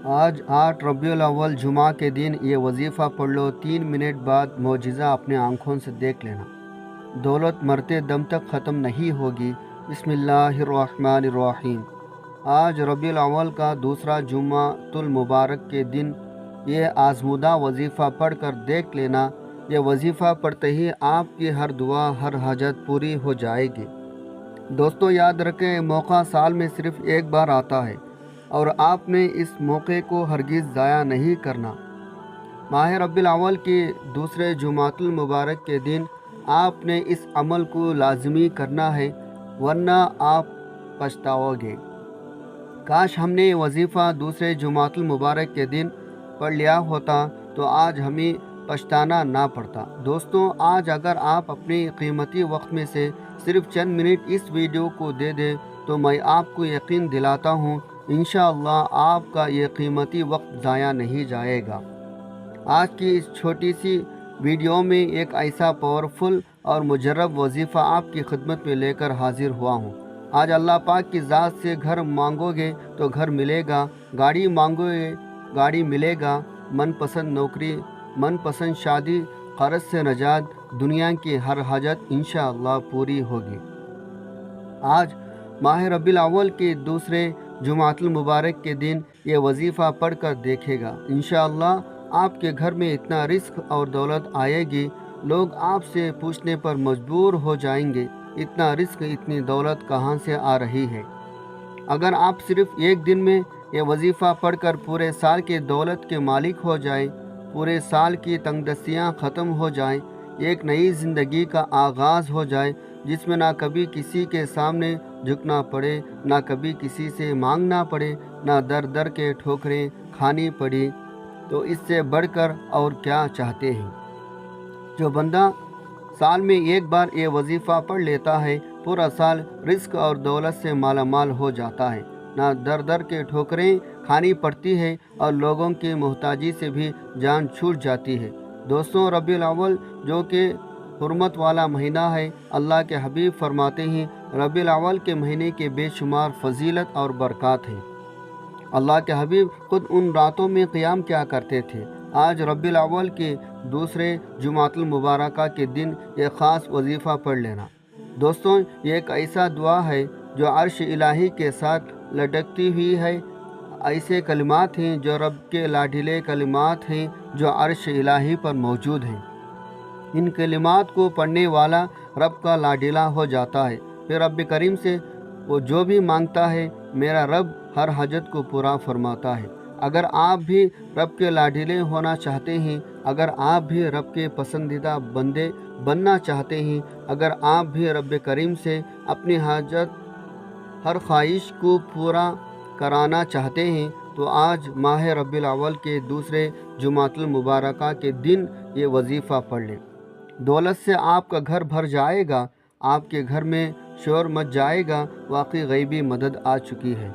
آج 8 ربیع الاول جمعہ کے دن یہ وظیفہ پڑھ لو، 3 منٹ بعد معجزہ اپنے آنکھوں سے دیکھ لینا۔ دولت مرتے دم تک ختم نہیں ہوگی۔ بسم اللہ الرحمن الرحیم۔ آج ربیع الاول کا دوسرا جمعہ المبارک کے دن یہ آزمودہ وظیفہ پڑھ کر دیکھ لینا۔ یہ وظیفہ پڑھتے ہی آپ کی ہر دعا، ہر حاجت پوری ہو جائے گی۔ دوستو یاد رکھیں، موقع سال میں صرف ایک بار آتا ہے اور آپ نے اس موقع کو ہرگز ضائع نہیں کرنا۔ ماہ ربیع الاول کے دوسرے جمعہ المبارک کے دن آپ نے اس عمل کو لازمی کرنا ہے، ورنہ آپ پچھتاؤ گے۔ کاش ہم نے یہ وظیفہ دوسرے جمعہ المبارک کے دن پڑھ لیا ہوتا تو آج ہمیں پچھتانا نہ پڑتا۔ دوستو آج اگر آپ اپنے قیمتی وقت میں سے صرف چند منٹ اس ویڈیو کو دے دیں تو میں آپ کو یقین دلاتا ہوں انشاءاللہ آپ کا یہ قیمتی وقت ضائع نہیں جائے گا۔ آج کی اس چھوٹی سی ویڈیو میں ایک ایسا پاورفل اور مجرب وظیفہ آپ کی خدمت میں لے کر حاضر ہوا ہوں۔ آج اللہ پاک کی ذات سے گھر مانگو گے تو گھر ملے گا، گاڑی مانگو گے گاڑی ملے گا، من پسند نوکری، من پسند شادی، قرض سے نجات، دنیا کی ہر حاجت انشاءاللہ پوری ہوگی۔ آج ماہ ربیع الاول کے دوسرے جمعہ المبارک کے دن یہ وظیفہ پڑھ کر دیکھے گا، انشاءاللہ آپ کے گھر میں اتنا رزق اور دولت آئے گی، لوگ آپ سے پوچھنے پر مجبور ہو جائیں گے اتنا رزق، اتنی دولت کہاں سے آ رہی ہے۔ اگر آپ صرف ایک دن میں یہ وظیفہ پڑھ کر پورے سال کے دولت کے مالک ہو جائیں، پورے سال کی تنگ دستیاں ختم ہو جائیں، ایک نئی زندگی کا آغاز ہو جائے جس میں نہ کبھی کسی کے سامنے جھکنا پڑے، نہ کبھی کسی سے مانگنا پڑے، نہ در در کے ٹھوکریں کھانی پڑی، تو اس سے بڑھ کر اور کیا چاہتے ہیں؟ جو بندہ سال میں ایک بار یہ وظیفہ پڑھ لیتا ہے پورا سال رزق اور دولت سے مالا مال ہو جاتا ہے، نہ در در کے ٹھوکریں کھانی پڑتی ہے اور لوگوں کی محتاجی سے بھی جان چھوٹ جاتی ہے۔ دوستوں ربیع الاول جو کہ حرمت والا مہینہ ہے، اللہ کے حبیب فرماتے ہیں ربیع الاول کے مہینے کے بے شمار فضیلت اور برکات ہیں۔ اللہ کے حبیب خود ان راتوں میں قیام کیا کرتے تھے۔ آج ربیع الاول کے دوسرے جمعہ المبارکہ کے دن یہ خاص وظیفہ پڑھ لینا۔ دوستوں یہ ایک ایسا دعا ہے جو عرش الہی کے ساتھ لٹکتی ہوئی ہے۔ ایسے کلمات ہیں جو رب کے لاڈلے کلمات ہیں جو عرش الہی پر موجود ہیں۔ ان کلمات کو پڑھنے والا رب کا لاڈلا ہو جاتا ہے، پھر رب کریم سے وہ جو بھی مانگتا ہے میرا رب ہر حاجت کو پورا فرماتا ہے۔ اگر آپ بھی رب کے لاڈلے ہونا چاہتے ہیں، اگر آپ بھی رب کے پسندیدہ بندے بننا چاہتے ہیں، اگر آپ بھی رب کریم سے اپنی حاجت ہر خواہش کو پورا کرانا چاہتے ہیں تو آج ماہ ربیع الاول کے دوسرے جمعہ المبارکہ کے دن یہ وظیفہ پڑھ لیں۔ دولت سے آپ کا گھر بھر جائے گا، آپ کے گھر میں شور مچ جائے گا، واقعی غیبی مدد آ چکی ہے۔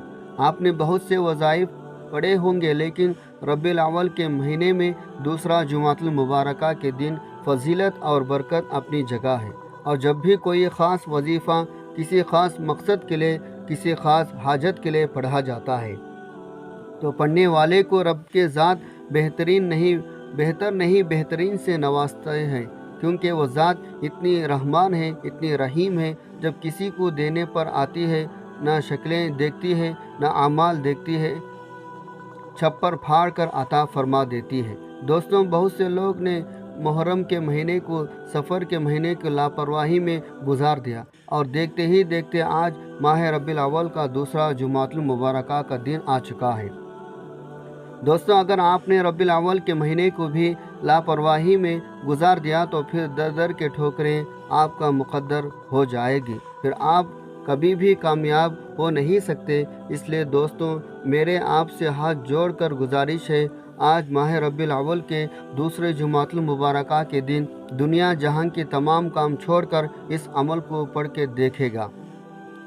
آپ نے بہت سے وظائف پڑھے ہوں گے لیکن ربیع الاول کے مہینے میں دوسرا جمعہ المبارکہ کے دن فضیلت اور برکت اپنی جگہ ہے، اور جب بھی کوئی خاص وظیفہ کسی خاص مقصد کے لیے، کسی خاص حاجت کے لیے پڑھا جاتا ہے تو پڑھنے والے کو رب کے ذات بہترین سے نوازتے ہیں، کیونکہ وہ ذات اتنی رحمان ہے، اتنی رحیم ہے، جب کسی کو دینے پر آتی ہے نہ شکلیں دیکھتی ہے نہ اعمال دیکھتی ہے، چھپر پھاڑ کر عطا فرما دیتی ہے۔ دوستوں بہت سے لوگ نے محرم کے مہینے کو سفر کے مہینے کی لاپرواہی میں گزار دیا اور دیکھتے ہی دیکھتے آج ماہ ربیع الاول کا دوسرا جمعہ المبارکہ کا دن آ چکا ہے۔ دوستوں اگر آپ نے ربیع الاول کے مہینے کو بھی لاپرواہی میں گزار دیا تو پھر در در کے ٹھوکریں آپ کا مقدر ہو جائے گی، پھر آپ کبھی بھی کامیاب ہو نہیں سکتے۔ اس لیے دوستوں میرے آپ سے ہاتھ جوڑ کر گزارش ہے، آج ماہ ربیع الاول کے دوسرے جمعہ المبارکہ کے دن دنیا جہاں کے تمام کام چھوڑ کر اس عمل کو پڑھ کے دیکھے گا۔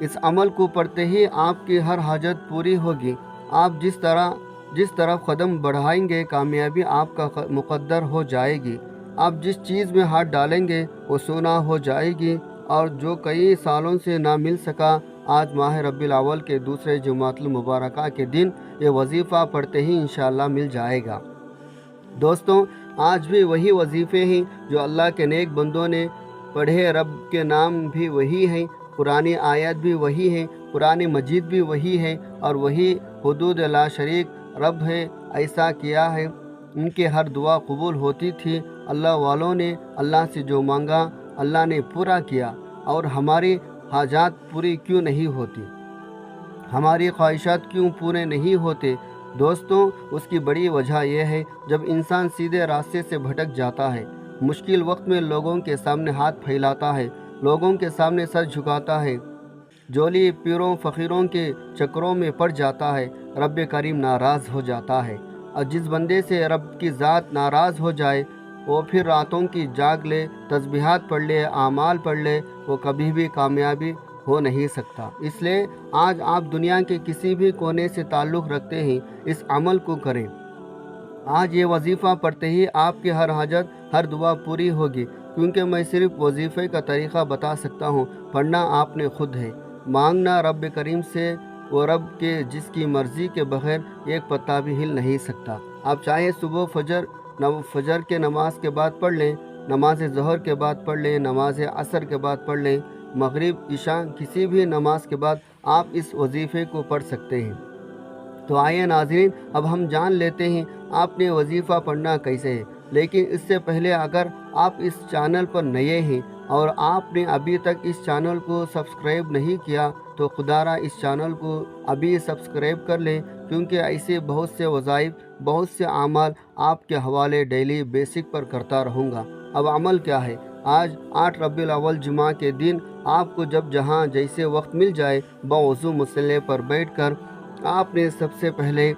اس عمل کو پڑھتے ہی آپ کی ہر حاجت پوری ہوگی۔ آپ جس طرف قدم بڑھائیں گے کامیابی آپ کا مقدر ہو جائے گی۔ آپ جس چیز میں ہاتھ ڈالیں گے وہ سونا ہو جائے گی، اور جو کئی سالوں سے نہ مل سکا آج ماہ ربیع الاول کے دوسرے جمعۃ المبارکہ کے دن یہ وظیفہ پڑھتے ہی انشاءاللہ مل جائے گا۔ دوستوں، آج بھی وہی وظیفے ہیں جو اللہ کے نیک بندوں نے پڑھے، رب کے نام بھی وہی ہیں، قرآنی آیت بھی وہی ہے، قرآن مجید بھی وہی ہے، اور وہی حدود لا شریک رب ہے۔ ایسا کیا ہے، ان کے ہر دعا قبول ہوتی تھی۔ اللہ والوں نے اللہ سے جو مانگا اللہ نے پورا کیا، اور ہماری حاجات پوری کیوں نہیں ہوتی، ہماری خواہشات کیوں پورے نہیں ہوتے؟ دوستوں، اس کی بڑی وجہ یہ ہے جب انسان سیدھے راستے سے بھٹک جاتا ہے، مشکل وقت میں لوگوں کے سامنے ہاتھ پھیلاتا ہے، لوگوں کے سامنے سر جھکاتا ہے، جولی پیروں فقیروں کے چکروں میں پڑ جاتا ہے، رب کریم ناراض ہو جاتا ہے۔ اور جس بندے سے رب کی ذات ناراض ہو جائے وہ پھر راتوں کی جاگ لے، تسبیحات پڑھ لے، اعمال پڑھ لے، وہ کبھی بھی کامیابی ہو نہیں سکتا۔ اس لیے آج آپ دنیا کے کسی بھی کونے سے تعلق رکھتے ہیں، اس عمل کو کریں۔ آج یہ وظیفہ پڑھتے ہی آپ کی ہر حاجت، ہر دعا پوری ہوگی، کیونکہ میں صرف وظیفے کا طریقہ بتا سکتا ہوں، پڑھنا آپ نے خود ہے۔ مانگنا رب کریم سے، وہ رب کے جس کی مرضی کے بغیر ایک پتا بھی ہل نہیں سکتا۔ آپ چاہے صبح فجر کے نماز کے بعد پڑھ لیں، نماز ظہر کے بعد پڑھ لیں، نماز عصر کے بعد پڑھ لیں، مغرب عشاء کسی بھی نماز کے بعد آپ اس وظیفے کو پڑھ سکتے ہیں۔ تو آئیے ناظرین، اب ہم جان لیتے ہیں آپ نے وظیفہ پڑھنا کیسے ہے۔ لیکن اس سے پہلے اگر آپ اس چینل پر نئے ہیں اور آپ نے ابھی تک اس چینل کو سبسکرائب نہیں کیا تو خدا را اس چینل کو ابھی سبسکرائب کر لیں، کیونکہ ایسے بہت سے وظائف، بہت سے اعمال آپ کے حوالے ڈیلی بیسک پر کرتا رہوں گا۔ اب عمل کیا ہے؟ آج 8 ربیع الاول جمعہ کے دن آپ کو جب جہاں جیسے وقت مل جائے، باوضو مصلی پر بیٹھ کر آپ نے سب سے پہلے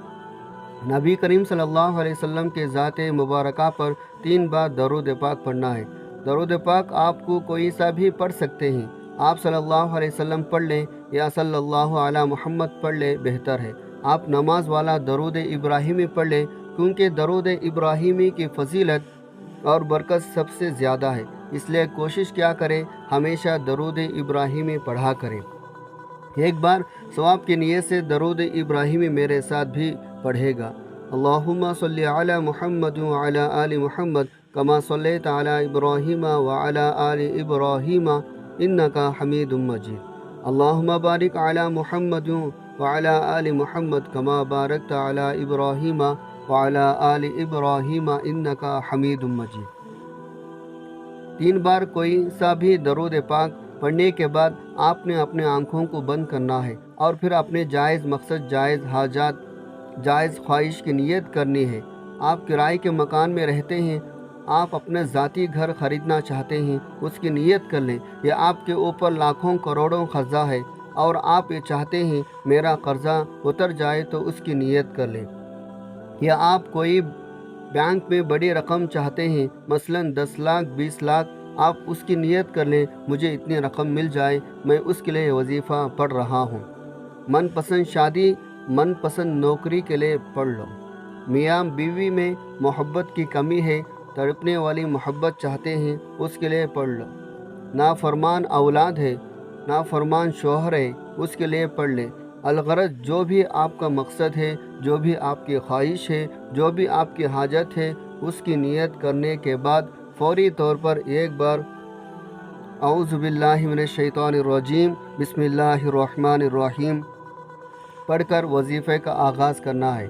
نبی کریم صلی اللہ علیہ وسلم کے ذات مبارکہ پر 3 بار درود پاک پڑھنا ہے۔ درود پاک آپ کو کوئی سا بھی پڑھ سکتے ہیں، آپ صلی اللہ علیہ وسلم پڑھ لیں یا صلی اللہ علی محمد پڑھ لیں، بہتر ہے۔ آپ نماز والا درود ابراہیمی پڑھ لیں، کیونکہ درود ابراہیمی کی فضیلت اور برکت سب سے زیادہ ہے، اس لیے کوشش کیا کریں ہمیشہ درود ابراہیمی پڑھا کریں۔ ایک بار ثواب کی نیت سے درود ابراہیمی میرے ساتھ بھی پڑھے گا۔ اللہم صلی علی محمد وعلی آل محمد کما صلیت علی ابراہیم وعلی آل ابراہیم انکا حمید مجید۔ اللہم بارک علی محمد وعلی آل محمد کما بارکت علی ابراہیم وعلی آل ابراہیم انکا حمید مجید۔ 3 بار کوئی سا بھی درود پاک پڑھنے کے بعد آپ نے اپنے آنکھوں کو بند کرنا ہے اور پھر اپنے جائز مقصد، جائز حاجات، جائز خواہش کی نیت کرنی ہے۔ آپ کرائے کے مکان میں رہتے ہیں، آپ اپنا ذاتی گھر خریدنا چاہتے ہیں، اس کی نیت کر لیں۔ یا آپ کے اوپر لاکھوں کروڑوں قرضہ ہے اور آپ یہ چاہتے ہیں میرا قرضہ اتر جائے تو اس کی نیت کر لیں۔ یا آپ کوئی بینک میں بڑی رقم چاہتے ہیں، مثلا 10 لاکھ 20 لاکھ، آپ اس کی نیت کر لیں مجھے اتنی رقم مل جائے، میں اس کے لیے وظیفہ پڑھ رہا ہوں۔ من پسند شادی، من پسند نوکری کے لیے پڑھ لو۔ میاں بیوی میں محبت کی کمی ہے، تڑپنے والی محبت چاہتے ہیں، اس کے لیے پڑھ لو۔ نافرمان اولاد ہے، نافرمان شوہر ہے، اس کے لیے پڑھ لیں۔ الغرض جو بھی آپ کا مقصد ہے، جو بھی آپ کی خواہش ہے، جو بھی آپ کی حاجت ہے، اس کی نیت کرنے کے بعد فوری طور پر ایک بار اعوذ باللہ من الشیطان الرجیم بسم اللہ الرحمن الرحیم پڑھ کر وظیفے کا آغاز کرنا ہے۔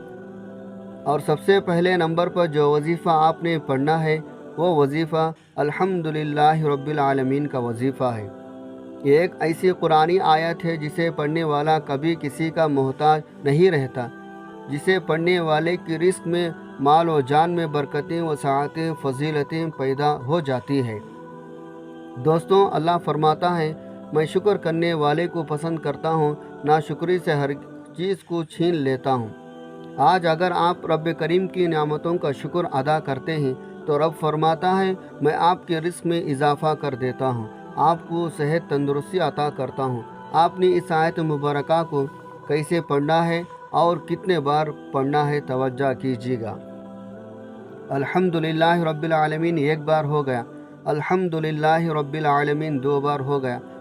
اور سب سے پہلے نمبر پر جو وظیفہ آپ نے پڑھنا ہے وہ وظیفہ الحمدللہ رب العالمین کا وظیفہ ہے۔ یہ ایک ایسی قرآنی آیت ہے جسے پڑھنے والا کبھی کسی کا محتاج نہیں رہتا، جسے پڑھنے والے کی رزق میں، مال و جان میں برکتیں، وسعتیں، فضیلتیں پیدا ہو جاتی ہے۔ دوستوں، اللہ فرماتا ہے میں شکر کرنے والے کو پسند کرتا ہوں، ناشکری سے ہر چیز کو چھین لیتا ہوں۔ آج اگر آپ رب کریم کی نعمتوں کا شکر ادا کرتے ہیں تو رب فرماتا ہے میں آپ کے رزق میں اضافہ کر دیتا ہوں، آپ کو صحت تندرستی عطا کرتا ہوں۔ آپ نے اس آیت مبارکہ کو کیسے پڑھنا ہے اور کتنے بار پڑھنا ہے توجہ کیجیے گا۔ الحمدللہ رب العالمین 1 بار ہو گیا، الحمدللہ رب العالمین 2 بار ہو گیا،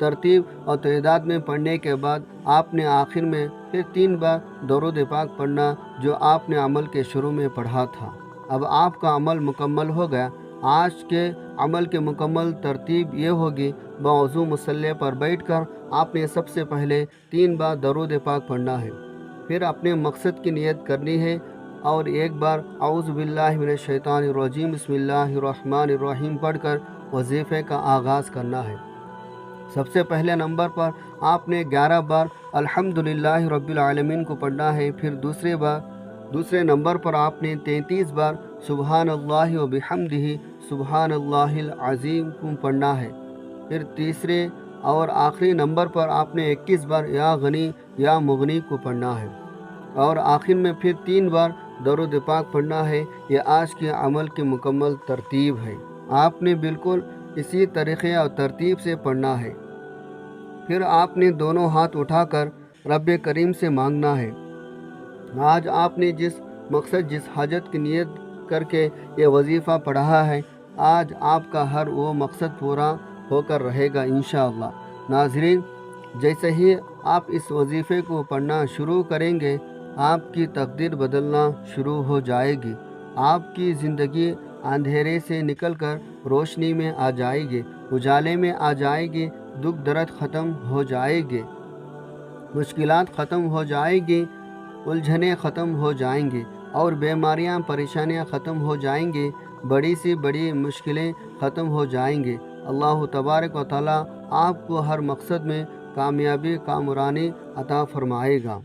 ترتیب اور تعداد میں پڑھنے کے بعد آپ نے آخر میں پھر 3 بار درود پاک پڑھنا جو آپ نے عمل کے شروع میں پڑھا تھا۔ اب آپ کا عمل مکمل ہو گیا۔ آج کے عمل کے مکمل ترتیب یہ ہوگی، باوضو مصلی پر بیٹھ کر آپ نے سب سے پہلے 3 بار درود پاک پڑھنا ہے، پھر اپنے مقصد کی نیت کرنی ہے اور ایک بار اعوذ باللہ من الشیطان الرجیم بسم اللہ الرحمن الرحیم پڑھ کر وظیفے کا آغاز کرنا ہے۔ سب سے پہلے نمبر پر آپ نے 11 بار الحمدللہ رب العالمین کو پڑھنا ہے، پھر دوسرے نمبر پر آپ نے 33 بار سبحان اللہ و بحمدہ سبحان اللہ العظیم کو پڑھنا ہے، پھر تیسرے اور آخری نمبر پر آپ نے 21 بار یا غنی یا مغنی کو پڑھنا ہے، اور آخر میں پھر 3 بار درود پاک پڑھنا ہے۔ یہ آج کے عمل کی مکمل ترتیب ہے۔ آپ نے بالکل اسی طریقے اور ترتیب سے پڑھنا ہے۔ پھر آپ نے دونوں ہاتھ اٹھا کر رب کریم سے مانگنا ہے۔ آج آپ نے جس مقصد جس حاجت کی نیت کر کے یہ وظیفہ پڑھا ہے، آج آپ کا ہر وہ مقصد پورا ہو کر رہے گا انشاءاللہ۔ ناظرین، جیسے ہی آپ اس وظیفے کو پڑھنا شروع کریں گے، آپ کی تقدیر بدلنا شروع ہو جائے گی۔ آپ کی زندگی اندھیرے سے نکل کر روشنی میں آ جائے گی، اجالے میں آ جائے گی، دکھ درد ختم ہو جائے گے، مشکلات ختم ہو جائے گی، الجھنیں ختم ہو جائیں گی اور بیماریاں پریشانیاں ختم ہو جائیں گی، بڑی سی بڑی مشکلیں ختم ہو جائیں گی۔ اللہ تبارک و تعالیٰ آپ کو ہر مقصد میں کامیابی کامرانی عطا فرمائے گا۔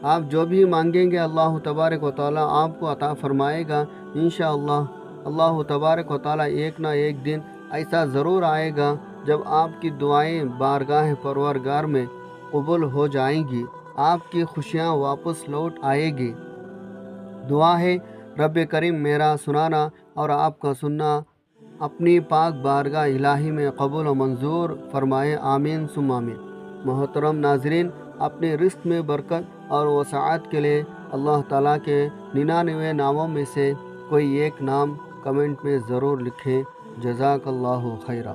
آپ جو بھی مانگیں گے اللہ تبارک و تعالیٰ آپ کو عطا فرمائے گا انشاءاللہ۔ اللہ تبارک و تعالیٰ ایک نہ ایک دن ایسا ضرور آئے گا جب آپ کی دعائیں بارگاہ پروردگار میں قبول ہو جائیں گی، آپ کی خوشیاں واپس لوٹ آئے گی۔ دعا ہے رب کریم میرا سنانا اور آپ کا سننا اپنی پاک بارگاہ الہی میں قبول و منظور فرمائے، آمین ثم آمین۔ محترم ناظرین، اپنے رزق میں برکت اور وسعت کے لیے اللہ تعالیٰ کے 99 ناموں میں سے کوئی ایک نام کمنٹ میں ضرور لکھیں۔ جزاک اللہ خیرہ۔